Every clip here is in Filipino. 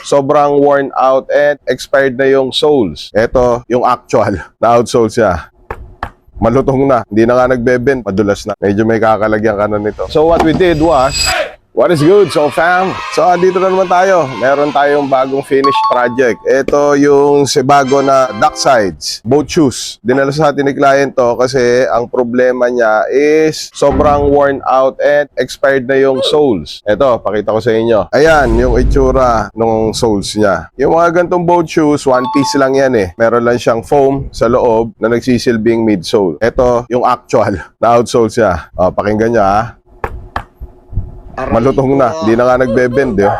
sobrang worn out and expired na yung soles. Ito, yung actual na outsole siya. Malutong na, hindi na nga nagbe-bend, madulas na. Medyo may kakalagyan ka na nito. So what we did was, what is good? So fam, so andito na naman tayo. Meron tayong bagong finished project. Ito yung bago na Docksides boat shoes. Dinala sa atin ni client to kasi ang problema niya is sobrang worn out and expired na yung soles. Ito, pakita ko sa inyo. Ayan, yung itsura ng soles niya. Yung mga gantong boat shoes, one piece lang yan eh. Meron lang siyang foam sa loob na nagsisilbing midsole. Ito, yung actual na outsole siya. O, pakinggan nyo ha. Malutong na, hindi na nga nagbe-bend eh.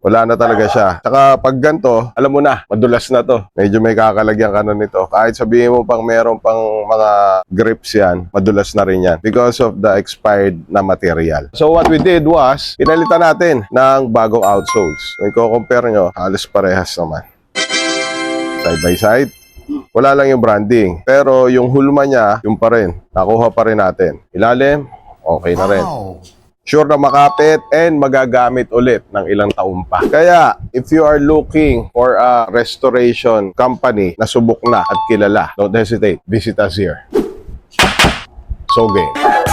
Wala na talaga siya. Saka pag ganito, alam mo na, madulas na to. Medyo may kakalagyan ka na nito. Kahit sabihin mo pang meron pang mga grips yan, madulas na rin yan because of the expired na material. So what we did was, pinalitan natin ng bagong outsoles. Kung i-compare nyo, halos parehas naman. Side by side. Wala lang yung branding. Pero yung hulma niya, yung pa rin. Nakuha pa rin natin. Ilalim, okay na rin. Sure na makapit and magagamit ulit ng ilang taon pa. Kaya, if you are looking for a restoration company na subok na at kilala, don't hesitate. Visit us here. So game.